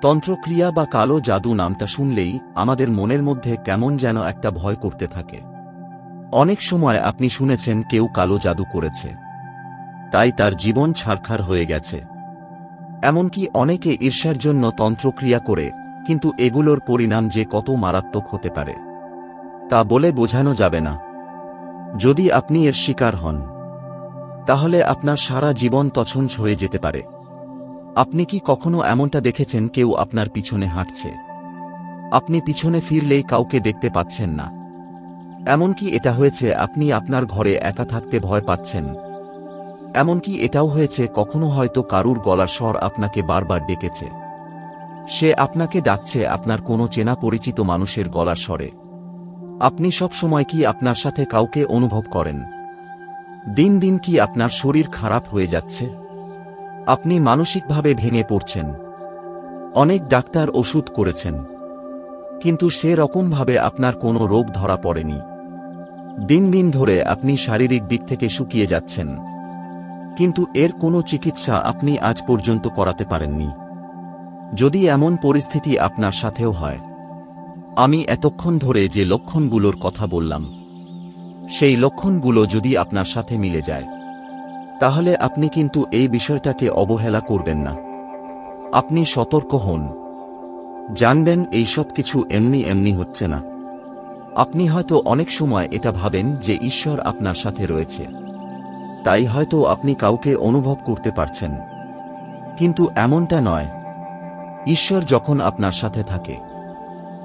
তন্ত্রক্রিয়া বা কালো জাদু নামটা শুনলেই আমাদের মনের মধ্যে কেমন যেন একটা ভয় করতে থাকে। অনেক সময় আপনি শুনেছেন কেউ কালো জাদু করেছে, তাই তার জীবন ছারখার হয়ে গেছে। এমনকি অনেকে ঈর্ষার জন্য তন্ত্রক্রিয়া করে, কিন্তু এগুলোর পরিণাম যে কত মারাত্মক হতে পারে তা বলে বোঝানো যাবে না। যদি আপনি এর শিকার হন, তাহলে আপনার সারা জীবন তছনছ হয়ে যেতে পারে। আপনি কি কখনো এমনটা দেখেছেন কেউ আপনার পিছনে হাঁটছে, আপনি পিছনে ফিরলেই কাউকে দেখতে পাচ্ছেন না? এমনকি এটা হয়েছে আপনি আপনার ঘরে একা থাকতে ভয় পাচ্ছেন। এমনকি এটাও হয়েছে কখনো হয়তো কারুর গলার স্বর আপনাকে বারবার ডেকেছে। সে আপনাকে ডাকছে আপনার কোনো চেনা পরিচিত মানুষের গলার স্বরে। আপনি সব সময় কি আপনার সাথে কাউকে অনুভব করেন? দিন দিন কি আপনার শরীর খারাপ হয়ে যাচ্ছে? আপনি মানসিকভাবে ভেঙে পড়ছেন। অনেক ডাক্তার ওষুধ করেছেন, কিন্তু সে রকমভাবে আপনার কোনো রোগ ধরা পড়েনি। দিন দিন ধরে আপনি শারীরিক দিক থেকে শুকিয়ে যাচ্ছেন, কিন্তু এর কোনো চিকিৎসা আপনি আজ পর্যন্ত করাতে পারেননি। যদি এমন পরিস্থিতি আপনার সাথেও হয়, আমি এতক্ষণ ধরে যে লক্ষণগুলোর কথা বললাম, সেই লক্ষণগুলো যদি আপনার সাথে মিলে যায়, তাহলে আপনি কিন্তু এই বিষয়টাকে অবহেলা করবেন না। আপনি সতর্ক হন। জানবেন এই সব কিছু এমনি এমনি হচ্ছে না। আপনি হয়তো অনেক সময় এটা ভাবেন যে ঈশ্বর আপনার সাথে রয়েছে, তাই হয়তো আপনি কাউকে অনুভব করতে পারছেন, কিন্তু এমনটা নয়। ঈশ্বর যখন আপনার সাথে থাকে,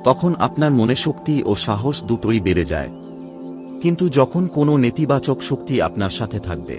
তখন আপনার মনে শক্তি ও সাহস দুটোই বেড়ে যায়। কিন্তু যখন কোনো নেতিবাচক শক্তি আপনার সাথে থাকবে,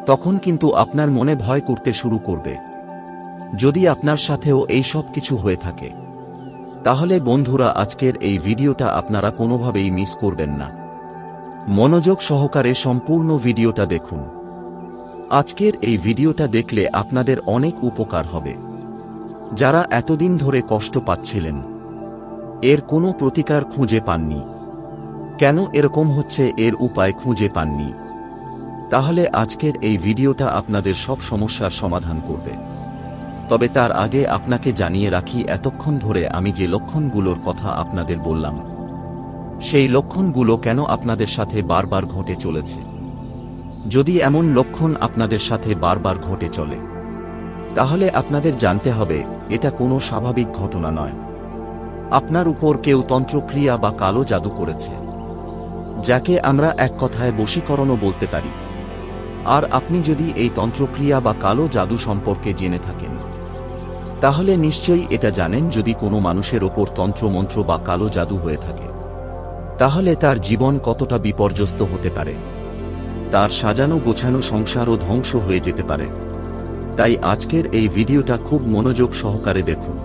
তখন কিন্তু আপনার মনে ভয় করতে শুরু করবে। যদি আপনার সাথেও এই সব কিছু হয়ে থাকে, তাহলে বন্ধুরা আজকের এই ভিডিওটা আপনারা কোনোভাবেই মিস করবেন না। মনোযোগ সহকারে সম্পূর্ণ ভিডিওটা দেখুন। আজকের এই ভিডিওটা দেখলে আপনাদের অনেক উপকার হবে। যারা এতদিন ধরে কষ্ট পাচ্ছিলেন, এর কোনো প্রতিকার খুঁজে পাননি, কেন এরকম হচ্ছে এর উপায় খুঁজে পাননি, তাহলে আজকের এই ভিডিওটা আপনাদের সব সমস্যার সমাধান করবে। তবে তার আগে আপনাকে জানিয়ে রাখি, এতক্ষণ ধরে আমি যে লক্ষণগুলোর কথা আপনাদের বললাম, সেই লক্ষণগুলো কেন আপনাদের সাথে বারবার ঘটে চলেছে। যদি এমন লক্ষণ আপনাদের সাথে বারবার ঘটে চলে, তাহলে আপনাদের জানতে হবে এটা কোনো স্বাভাবিক ঘটনা নয়। আপনার উপর কেউ তন্ত্রক্রিয়া বা কালো জাদু করেছে, যাকে আমরা এক কথায় বশীকরণও বলতে পারি। আর আপনি যদি এই তন্ত্রক্রিয়া বা কালো জাদু সম্পর্কে জেনে থাকেন, তাহলে নিশ্চয়ই এটা জানেন যদি কোনো মানুষের ওপর তন্ত্রমন্ত্র বা কালো জাদু হয়ে থাকে, তাহলে তার জীবন কতটা বিপর্যস্ত হতে পারে। তার সাজানো গোছানো সংসারও ধ্বংস হয়ে যেতে পারে। তাই আজকের এই ভিডিওটা খুব মনোযোগ সহকারে দেখুন।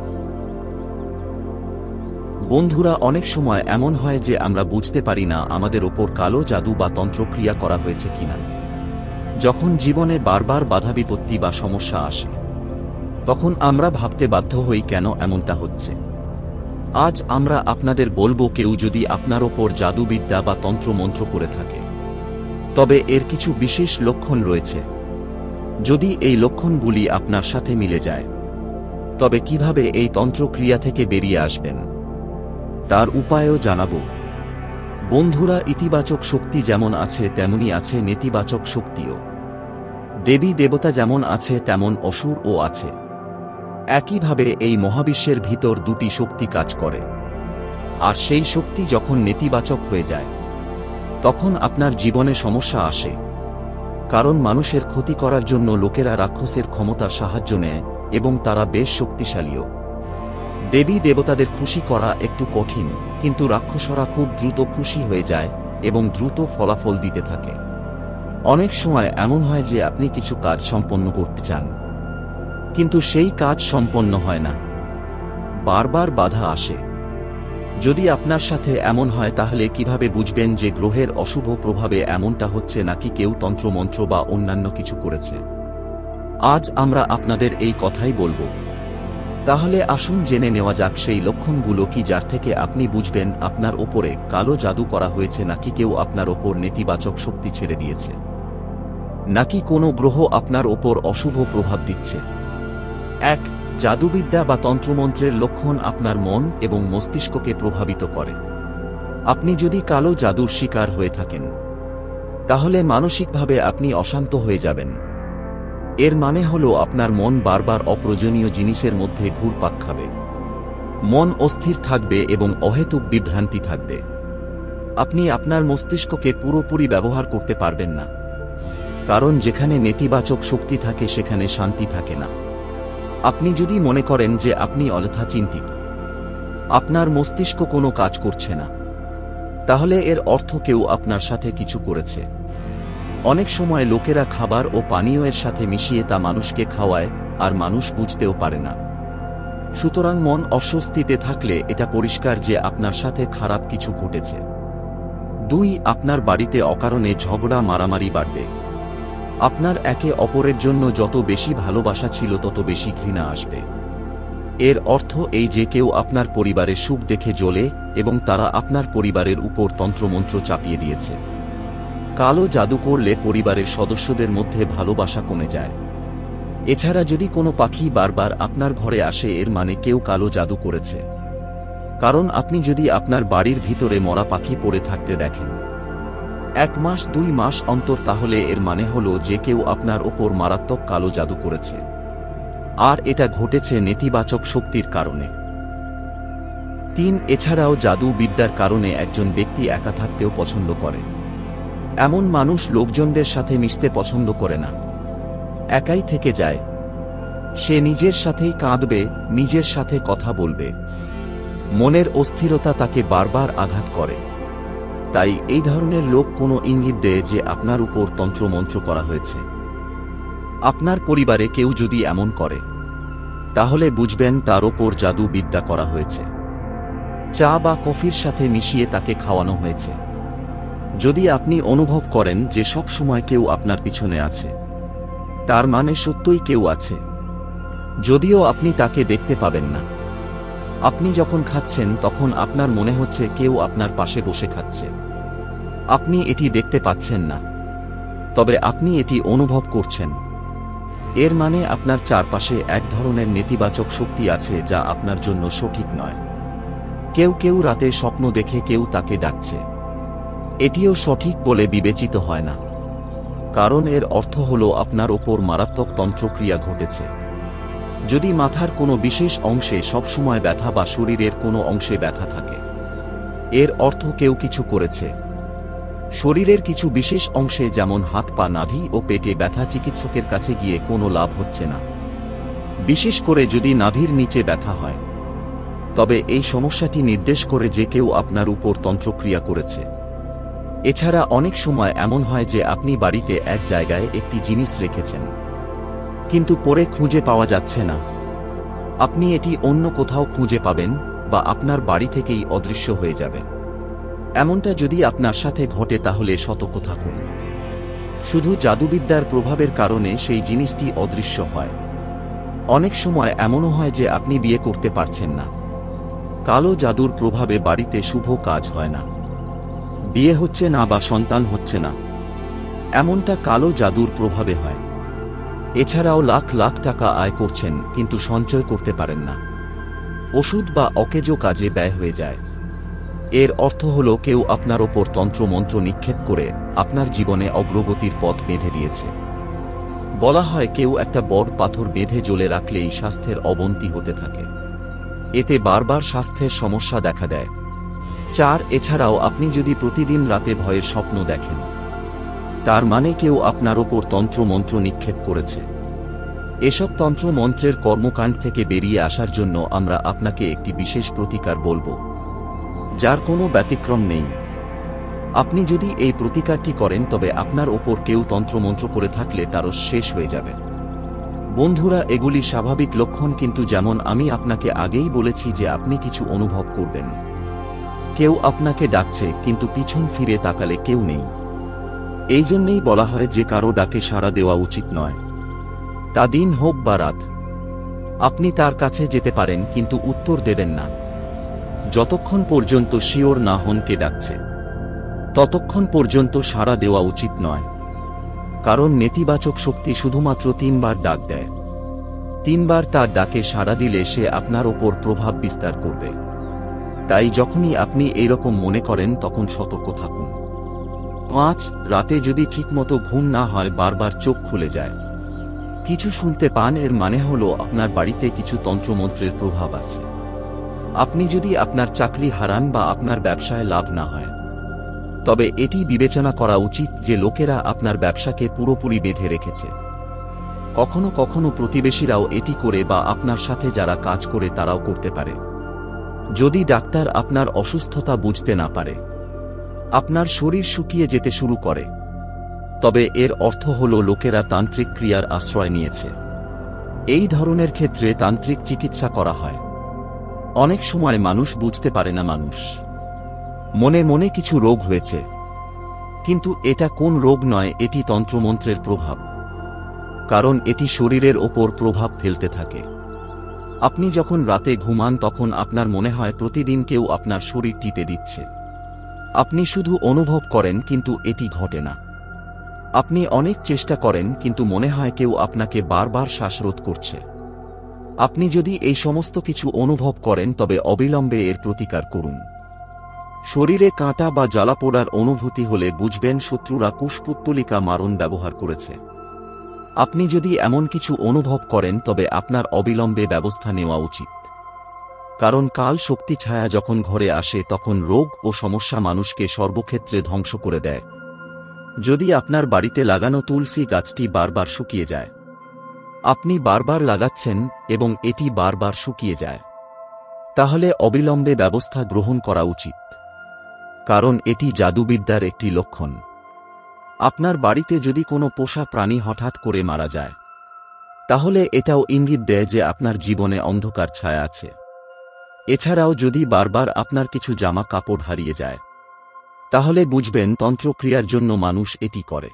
বন্ধুরা, অনেক সময় এমন হয় যে আমরা বুঝতে পারি না আমাদের ওপর কালো জাদু বা তন্ত্রক্রিয়া করা হয়েছে কিনা। যখন জীবনে বারবার বাধা বিপত্তি বা সমস্যা আসে, তখন আমরা ভাবতে বাধ্য হই কেন এমনটা হচ্ছে। আজ আমরা আপনাদের বলবো, কেউ যদি আপনার ওপর জাদুবিদ্যা বা তন্ত্রমন্ত্র করে থাকে, তবে এর কিছু বিশেষ লক্ষণ রয়েছে। যদি এই লক্ষণগুলি আপনার সাথে মিলে যায়, তবে কিভাবে এই তন্ত্রক্রিয়া থেকে বেরিয়ে আসবেন তার উপায়ও জানাবো। বন্ধুরা, ইতিবাচক শক্তি যেমন আছে তেমনি আছে নেতিবাচক শক্তিও। দেবী দেবতা যেমন আছে তেমন অসুরও আছে। একইভাবে এই মহাবিশ্বের ভিতর দুটি শক্তি কাজ করে। আর সেই শক্তি যখন নেতিবাচক হয়ে যায়, তখন আপনার জীবনে সমস্যা আসে। কারণ মানুষের ক্ষতি করার জন্য লোকেরা রাক্ষসের ক্ষমতার সাহায্য নেয়, এবং তারা বেশ শক্তিশালীও। দেবী দেবতাদের খুশি করা একটু কঠিন, কিন্তু রাক্ষসরা খুব দ্রুত খুশি হয়ে যায় এবং দ্রুত ফলাফল দিতে থাকে। অনেক সময় এমন হয় যে আপনি কিছু কাজ সম্পন্ন করতে চান, কিন্তু সেই কাজ সম্পন্ন হয় না, বারবার বাধা আসে। যদি আপনার সাথে এমন হয়, তাহলে কিভাবে বুঝবেন যে গ্রহের অশুভ প্রভাবে এমনটা হচ্ছে, নাকি কেউ তন্ত্রমন্ত্র বা অন্যান্য কিছু করেছে? আজ আমরা আপনাদের এই কথাই বলবো। তাহলে আসুন জেনে নেওয়া যাক সেই লক্ষণগুলো কি, যার থেকে আপনি বুঝবেন আপনার ওপরে কালো জাদু করা হয়েছে, নাকি কেউ আপনার ওপর নেতিবাচক শক্তি ছেড়ে দিয়েছে, নাকি কোনো গ্রহ আপনার ওপর অশুভ প্রভাব দিচ্ছে। 1. জাদুবিদ্যা বা তন্ত্রমন্ত্রের লক্ষণ আপনার মন এবং মস্তিষ্ককে প্রভাবিত করে। আপনি যদি কালো জাদুর শিকার হয়ে থাকেন, তাহলে মানসিকভাবে আপনি অশান্ত হয়ে যাবেন। এর মানে হল আপনার মন বারবার অপ্রয়োজনীয় জিনিসের মধ্যে ঘুরপাক খাবে। মন অস্থির থাকবে এবং অহেতুক বিভ্রান্তি থাকবে। আপনি আপনার মস্তিষ্ককে পুরোপুরি ব্যবহার করতে পারবেন না, কারণ যেখানে নেতিবাচক শক্তি থাকে সেখানে শান্তি থাকে না। আপনি যদি মনে করেন যে আপনি অযথা চিন্তিত, আপনার মস্তিষ্ক কোনো কাজ করছে না, তাহলে এর অর্থ কেউ আপনার সাথে কিছু করেছে। অনেক সময় লোকেরা খাবার ও পানীয়ের সাথে মিশিয়ে তা মানুষকে খাওয়ায়, আর মানুষ বুঝতেও পারে না। সুতরাং মন অস্বস্তিতে থাকলে এটা পরিষ্কার যে আপনার সাথে খারাপ কিছু ঘটেছে। 2. আপনার বাড়িতে অকারণে ঝগড়া মারামারি বাড়বে। আপনার একে অপরের জন্য যত বেশি ভালোবাসা ছিল তত বেশি ঘৃণা আসবে। এর অর্থ এই যে কেউ আপনার পরিবারের সুখ দেখে জ্বলে এবং তারা আপনার পরিবারের উপর তন্ত্রমন্ত্র চাপিয়ে দিয়েছে। কালো জাদু করলে পরিবারের সদস্যদের মধ্যে ভালোবাসা কমে যায়। এছাড়া যদি কোনো পাখি বারবার আপনার ঘরে আসে, এর মানে কেউ কালো জাদু করেছে। কারণ আপনি যদি আপনার বাড়ির ভিতরে মরা পাখি পড়ে থাকতে দেখেন 1 মাস 2 মাস অন্তর, তাহলে এর মানে হল যে কেউ আপনার ওপর মারাত্মক কালো জাদু করেছে, আর এটা ঘটেছে নেতিবাচক শক্তির কারণে। 3. এছাড়াও জাদু বিদ্যার কারণে একজন ব্যক্তি একা থাকতেও পছন্দ করে। এমন মানুষ লোকজনদের সাথে মিশতে পছন্দ করে না, একাই থেকে যায়। সে নিজের সাথেই কাঁদবে, নিজের সাথে কথা বলবে। মনের অস্থিরতা তাকে বারবার আঘাত করে। তাই এই ধরনের লোক কোনো ইঙ্গিত দেয় যে আপনার উপর তন্ত্রমন্ত্র করা হয়েছে। আপনার পরিবারে কেউ যদি এমন করে, তাহলে বুঝবেন তার ওপর জাদু বিদ্যা করা হয়েছে। চা বা কফির সাথে মিশিয়ে তাকে খাওয়ানো হয়েছে। যদি আপনি অনুভব করেন যে সব সময় কেউ আপনার পিছনে আছে, তার মানে সত্যই কেউ আছে, যদিও আপনি তাকে দেখতে পাবেন না। আপনি যখন খাচ্ছেন তখন আপনার মনে হচ্ছে কেউ আপনার পাশে বসে খাচ্ছে। আপনি এটি দেখতে পাচ্ছেন না, তবে আপনি এটি অনুভব করছেন। এর মানে আপনার চারপাশে এক ধরনের নেতিবাচক শক্তি আছে যা আপনার জন্য সঠিক নয়। কেউ কেউ রাতে স্বপ্ন দেখে কেউ তাকে ডাকছে। এটিও সঠিক বলে বিবেচিত হয় না, কারণ এর অর্থ হল আপনার ওপর মারাত্মক তন্ত্রক্রিয়া ঘটেছে। যদি মাথার কোনো বিশেষ অংশে সবসময় ব্যথা বা শরীরের কোনো অংশে ব্যথা থাকে, এর অর্থ কেউ কিছু করেছে। শরীরের কিছু বিশেষ অংশে যেমন হাত পা, নাভি ও পেটে ব্যথা, চিকিৎসকের কাছে গিয়ে কোনো লাভ হচ্ছে না। বিশেষ করে যদি নাভির নিচে ব্যথা হয়, তবে এই সমস্যাটি নির্দেশ করে যে কেউ আপনার উপর তন্ত্রক্রিয়া করেছে। এছাড়া অনেক সময় এমন হয় যে আপনি বাড়িতে এক জায়গায় একটি জিনিস রেখেছেন, কিন্তু পরে খুঁজে পাওয়া যাচ্ছে না। আপনি এটি অন্য কোথাও খুঁজে পাবেন বা আপনার বাড়ি থেকেই অদৃশ্য হয়ে যাবে। এমনটা যদি আপনার সাথে ঘটে তাহলে সতর্ক থাকুন। শুধু জাদুবিদ্যার প্রভাবের কারণে সেই জিনিসটি অদৃশ্য হয়। অনেক সময় এমনও হয় যে আপনি বিয়ে করতে পারছেন না। কালো জাদুর প্রভাবে বাড়িতে শুভ কাজ হয় না, বিয়ে হচ্ছে না বা সন্তান হচ্ছে না। এমনটা কালো জাদুর প্রভাবে হয়। এছাড়াও লাখ লাখ টাকা আয় করছেন কিন্তু সঞ্চয় করতে পারেন না। ওষুধ বা অকেজো কাজে ব্যয় হয়ে যায়। এর অর্থ হল কেউ আপনার ওপর তন্ত্রমন্ত্র নিক্ষেপ করে আপনার জীবনে অগ্রগতির পথ বেঁধে দিয়েছে। বলা হয় কেউ একটা বড় পাথর বেঁধে জ্বলে রাখলেই স্বাস্থ্যের অবনতি হতে থাকে। এতে বারবার স্বাস্থ্যের সমস্যা দেখা দেয়। 4. এছাড়াও আপনি যদি প্রতিদিন রাতে ভয়ের স্বপ্ন দেখেন, তার মানে কেউ আপনার ওপর তন্ত্রমন্ত্র নিক্ষেপ করেছে। এসব তন্ত্রমন্ত্রের কর্মকাণ্ড থেকে বেরিয়ে আসার জন্য আমরা আপনাকে একটি বিশেষ প্রতিকার বলবো, যার কোনো ব্যতিক্রম নেই। আপনি যদি এই প্রতিকারটি করেন তবে আপনার ওপর কেউ তন্ত্রমন্ত্র করে থাকলে তারও শেষ হয়ে যাবে। বন্ধুরা, এগুলি স্বাভাবিক লক্ষণ, কিন্তু যেমন আমি আপনাকে আগেই বলেছি যে আপনি কিছু অনুভব করবেন। কেউ আপনাকে ডাকছে কিন্তু পিছন ফিরে তাকালে কেউ নেই। এই জন্যেই বলা হয় যে কারো ডাকে সাড়া দেওয়া উচিত নয়, তা দিন হোক বা রাত। আপনি তার কাছে যেতে পারেন কিন্তু উত্তর দেবেন না যতক্ষণ পর্যন্ত শিওর না হন কে ডাকছে। ততক্ষণ পর্যন্ত সাড়া দেওয়া উচিত নয়, কারণ নেতিবাচক শক্তি শুধুমাত্র 3 বার ডাক দেয়। 3 বার তার ডাকে সাড়া দিলে সে আপনার ওপর প্রভাব বিস্তার করবে। তাই যখনই আপনি এইরকম মনে করেন তখন সতর্ক থাকুন। 5. রাতে যদি ঠিকমতো ঘুম না হয়, বারবার চোখ খুলে যায়, কিছু শুনতে পান, এর মানে হলো আপনার বাড়িতে কিছু তন্ত্রমন্ত্রের প্রভাব আছে। আপনি যদি আপনার চাকরি হারান বা আপনার ব্যবসায় লাভ না হয়, তবে এটি বিবেচনা করা উচিত যে লোকেরা আপনার ব্যবসাকে পুরোপুরি বেঁধে রেখেছে। কখনো কখনো প্রতিবেশীরাও এটি করে বা আপনার সাথে যারা কাজ করে তারাও করতে পারে। যদি ডাক্তার আপনার অসুস্থতা বুঝতে না পারে, আপনার শরীর শুকিয়ে যেতে শুরু করে, তবে এর অর্থ হল লোকেরা তান্ত্রিক ক্রিয়ার আশ্রয় নিয়েছে। এই ধরনের ক্ষেত্রে তান্ত্রিক চিকিৎসা করা হয়। অনেক সময় মানুষ বুঝতে পারে না মানুষ মনে মনে কিছু রোগ হয়েছে, কিন্তু এটা কোন রোগ নয়, এটি তন্ত্রমন্ত্রের প্রভাব। কারণ এটি শরীরের ওপর প্রভাব ফেলতে থাকে। আপনি যখন রাতে ঘুমান তখন আপনার মনে হয় প্রতিদিন কেউ আপনার শরীর টিপে দিচ্ছে। আপনি শুধু অনুভব করেন কিন্তু এটি ঘটে না। আপনি অনেক চেষ্টা করেন কিন্তু মনে হয় কেউ আপনাকে বারবার শ্বাসরোধ করছে। আপনি যদি এই সমস্ত কিছু অনুভব করেন তবে অবিলম্বে এর প্রতিকার করুন। শরীরে কাঁটা বা জ্বালা পোড়ার অনুভূতি হলে বুঝবেন শত্রুরা কুশপুত্তলিকা মারণ ব্যবহার করেছে। আপনি যদি এমন কিছু অনুভব করেন তবে আপনার অবিলম্বে ব্যবস্থা নেওয়া উচিত। কারণ কাল শক্তি ছায়া যখন ঘরে আসে তখন রোগ ও সমস্যা মানুষকে সর্বক্ষেত্রে ধ্বংস করে দেয়। যদি আপনার বাড়িতে লাগানো তুলসী গাছটি বারবার শুকিয়ে যায়, আপনি বারবার লাগাচ্ছেন এবং এটি বারবার শুকিয়ে যায়, তাহলে অবিলম্বে ব্যবস্থা গ্রহণ করা উচিত। কারণ এটি জাদুবিদ্যার একটি লক্ষণ। আপনার বাড়িতে যদি কোনো পোষা প্রাণী হঠাৎ করে মারা যায়, তাহলে এটাও ইঙ্গিত দেয় যে আপনার জীবনে অন্ধকার ছায়া আছে। এছাড়াও যদি বারবার আপনার কিছু জামা কাপড় হারিয়ে যায়, তাহলে বুঝবেন তন্ত্রক্রিয়ার জন্য মানুষ এটি করে।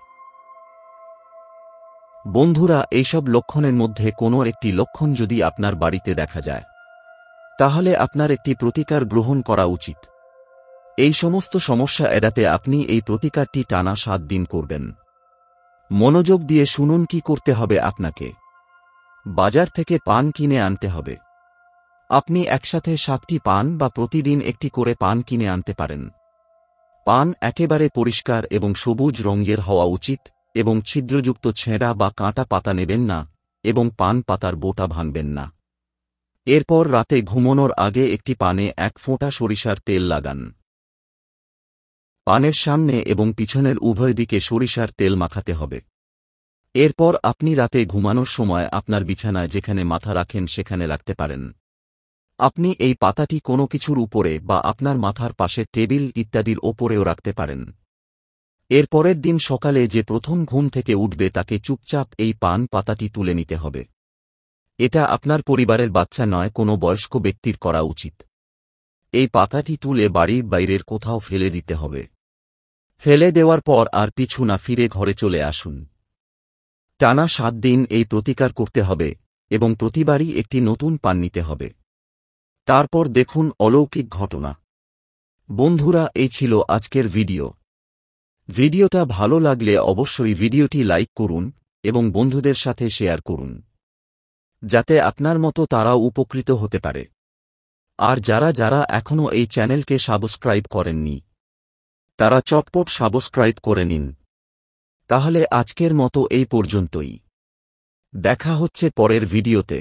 বন্ধুরা, এইসব লক্ষণের মধ্যে কোনো একটি লক্ষণ যদি আপনার বাড়িতে দেখা যায়, তাহলে আপনার একটি প্রতিকার গ্রহণ করা উচিত। এই সমস্ত সমস্যা এড়াতে আপনি এই প্রতিকারটি টানা 7 দিন করবেন। মনোযোগ দিয়ে শুনুন কি করতে হবে আপনাকে। বাজার থেকে পান কিনে আনতে হবে। আপনি একসাথে 7টি পান বা প্রতিদিন একটি করে পান কিনে আনতে পারেন। পান একেবারে পরিষ্কার এবং সবুজ রঙের হওয়া উচিত এবং ছিদ্রযুক্ত ছেঁড়া বা কাঁটা পাতা নেবেন না এবং পান পাতার বোটা ভাঙবেন না। এরপর রাতে ঘুমানোর আগে একটি পানে 1 ফোঁটা সরিষার তেল লাগান। পানের সামনে এবং পিছনের উভয় দিকে সরিষার তেল মাখাতে হবে। এরপর আপনি রাতে ঘুমানোর সময় আপনার বিছানায় যেখানে মাথা রাখেন সেখানে রাখতে পারেন। আপনি এই পাতাটি কোনো কিছুর উপরে বা আপনার মাথার পাশে টেবিল ইত্যাদির ওপরেও রাখতে পারেন। এর পরের দিন সকালে যে প্রথম ঘুম থেকে উঠবে তাকে চুপচাপ এই পান পাতাটি তুলে নিতে হবে। এটা আপনার পরিবারের বাচ্চা নয়, কোনো বয়স্ক ব্যক্তির করা উচিত। এই পাতাটি তুলে বাড়ির বাইরের কোথাও ফেলে দিতে হবে। ফেলে দেওয়ার পর আর পিছু না ফিরে ঘরে চলে আসুন। টানা 7 দিন এই প্রতিকার করতে হবে এবং প্রতিবারই একটি নতুন পান নিতে হবে। তারপর দেখুন অলৌকিক ঘটনা। বন্ধুরা, এই ছিল আজকের ভিডিও। ভিডিওটা ভালো লাগলে অবশ্যই ভিডিওটি লাইক করুন এবং বন্ধুদের সাথে শেয়ার করুন, যাতে আপনার মতো তারাও উপকৃত হতে পারে। আর যারা যারা এখনও এই চ্যানেলকে সাবস্ক্রাইব করেননি, তারা চটপট সাবস্ক্রাইব করে নিন। তাহলে আজকের মতো এই পর্যন্তই। দেখা হচ্ছে পরের ভিডিওতে।